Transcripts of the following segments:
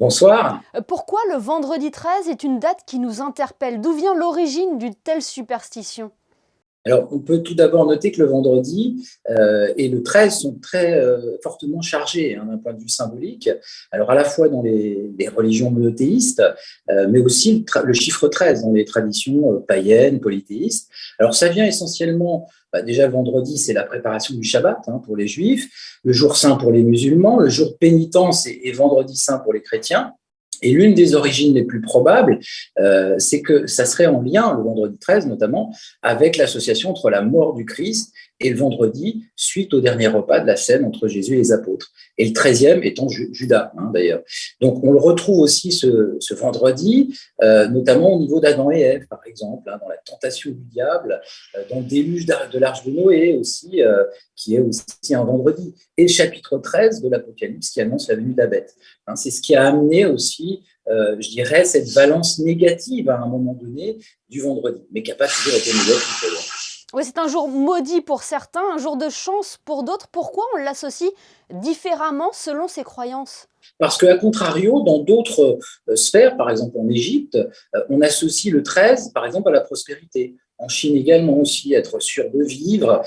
Bonsoir. Pourquoi le vendredi 13 est une date qui nous interpelle? D'où vient l'origine d'une telle superstition? Alors, on peut tout d'abord noter que le vendredi et le 13 sont très fortement chargés d'un point de vue symbolique. Alors, à la fois dans les religions monothéistes, mais aussi le chiffre 13 dans les traditions païennes, polythéistes. Alors, ça vient essentiellement, déjà le vendredi, c'est la préparation du Shabbat pour les juifs, le jour saint pour les musulmans, le jour de pénitence et vendredi saint pour les chrétiens. Et l'une des origines les plus probables, c'est que ça serait en lien, le vendredi 13 notamment, avec l'association entre la mort du Christ et le vendredi, suite au dernier repas de la scène entre Jésus et les apôtres. Et le 13e étant Judas, d'ailleurs. Donc on le retrouve aussi ce vendredi, notamment au niveau d'Adam et Ève, par exemple, dans la tentation du diable, dans le déluge de l'arche de Noé aussi, qui est aussi un vendredi. Et le chapitre 13 de l'Apocalypse qui annonce la venue de la bête. C'est ce qui a amené aussi, je dirais, cette valence négative à un moment donné du vendredi, mais qui n'a pas toujours été négative d'ailleurs. Oui, c'est un jour maudit pour certains, un jour de chance pour d'autres. Pourquoi on l'associe différemment selon ses croyances? Parce qu'à contrario, dans d'autres sphères, par exemple en Égypte, on associe le 13, par exemple, à la prospérité. En Chine également aussi, être sûr de vivre.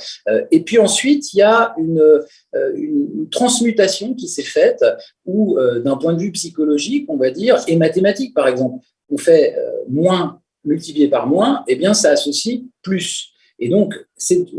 Et puis ensuite, il y a une transmutation qui s'est faite où, d'un point de vue psychologique, on va dire, et mathématique, par exemple, on fait moins multiplié par moins, eh bien, ça associe plus. Et donc,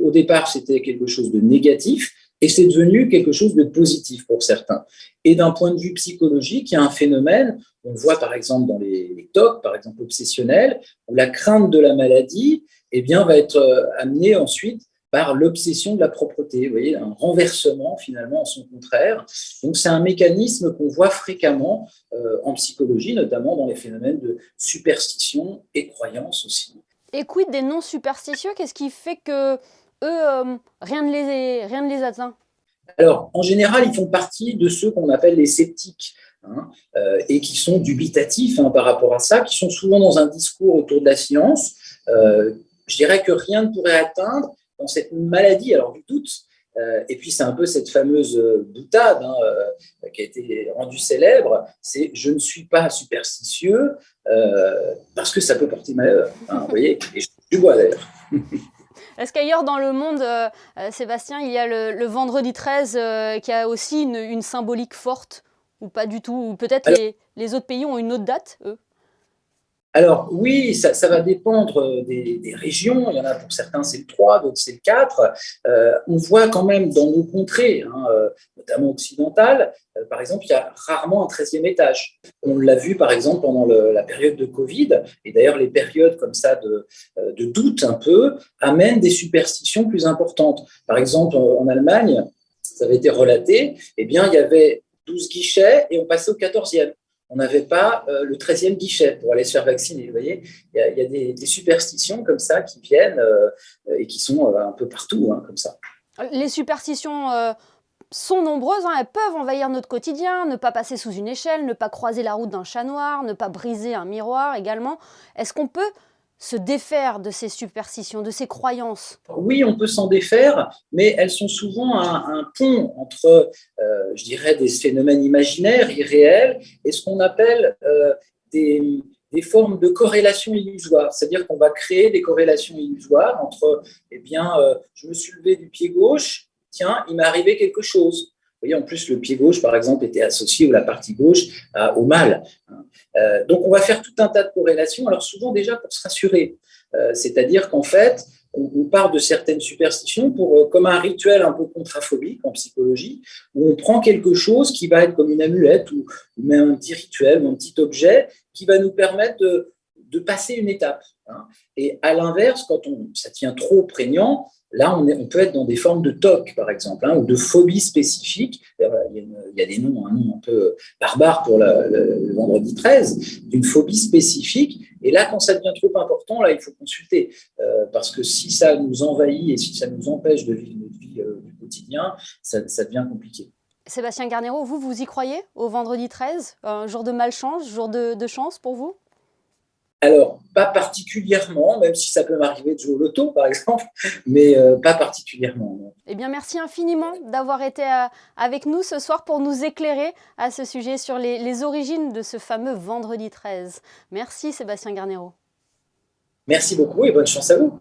au départ, c'était quelque chose de négatif, et c'est devenu quelque chose de positif pour certains. Et d'un point de vue psychologique, il y a un phénomène, on le voit par exemple dans les TOC, par exemple obsessionnels, où la crainte de la maladie eh bien, va être amenée ensuite par l'obsession de la propreté. Vous voyez, un renversement finalement en son contraire. Donc c'est un mécanisme qu'on voit fréquemment en psychologie, notamment dans les phénomènes de superstition et croyance aussi. Et quid des non-superstitieux? Qu'est-ce qui fait que rien ne les atteint? Alors, en général, ils font partie de ceux qu'on appelle les sceptiques, et qui sont dubitatifs par rapport à ça, qui sont souvent dans un discours autour de la science. Je dirais que rien ne pourrait atteindre dans cette maladie, alors du doute. Et puis, c'est un peu cette fameuse boutade qui a été rendue célèbre, c'est je ne suis pas superstitieux parce que ça peut porter malheur. Vous voyez, et je du bois d'ailleurs. Est-ce qu'ailleurs dans le monde, Sébastien, il y a le vendredi 13 qui a aussi une symbolique forte ou pas du tout? Ou peut-être Alors, les autres pays ont une autre date, eux? Alors oui, ça va dépendre des régions. Il y en a pour certains, c'est le 3, d'autres, c'est le 4. On voit quand même dans nos contrées, notamment occidentales, par exemple, il y a rarement un 13e étage. On l'a vu par exemple pendant la période de Covid, et d'ailleurs les périodes comme ça de doute un peu amènent des superstitions plus importantes. Par exemple, en Allemagne, ça avait été relaté, eh bien, il y avait 12 guichets et on passait au 14e. On n'avait pas le 13e guichet pour aller se faire vacciner. Vous voyez, il y a des superstitions comme ça qui viennent et qui sont un peu partout, comme ça. Les superstitions sont nombreuses, elles peuvent envahir notre quotidien, ne pas passer sous une échelle, ne pas croiser la route d'un chat noir, ne pas briser un miroir également. Est-ce qu'on peut se défaire de ces superstitions, de ces croyances? Oui, on peut s'en défaire, mais elles sont souvent un pont entre, je dirais, des phénomènes imaginaires, irréels, et ce qu'on appelle des formes de corrélation illusoire. C'est-à-dire qu'on va créer des corrélations illusoires entre, eh bien, je me suis levé du pied gauche, tiens, il m'est arrivé quelque chose. Vous voyez, en plus, le pied gauche, par exemple, était associé, ou la partie gauche, au mal. Donc, on va faire tout un tas de corrélations, alors souvent déjà pour se rassurer. C'est-à-dire qu'en fait, on part de certaines superstitions comme un rituel un peu contraphobique en psychologie, où on prend quelque chose qui va être comme une amulette ou même un petit rituel ou un petit objet qui va nous permettre de passer une étape. Et à l'inverse, quand ça devient trop prégnant, là, on peut être dans des formes de TOC, par exemple, ou de phobies spécifiques. Il y a des noms, un nom un peu barbare pour le vendredi 13, d'une phobie spécifique. Et là, quand ça devient trop important, là, il faut consulter. Parce que si ça nous envahit et si ça nous empêche de vivre notre vie du quotidien, ça devient compliqué. Sébastien Garnero, vous y croyez au vendredi 13? Un jour de malchance, jour de chance pour vous? Alors, pas particulièrement, même si ça peut m'arriver de jouer au loto, par exemple, mais pas particulièrement. Non. Eh bien, merci infiniment d'avoir été avec nous ce soir pour nous éclairer à ce sujet sur les origines de ce fameux vendredi 13. Merci Sébastien Garnero. Merci beaucoup et bonne chance à vous.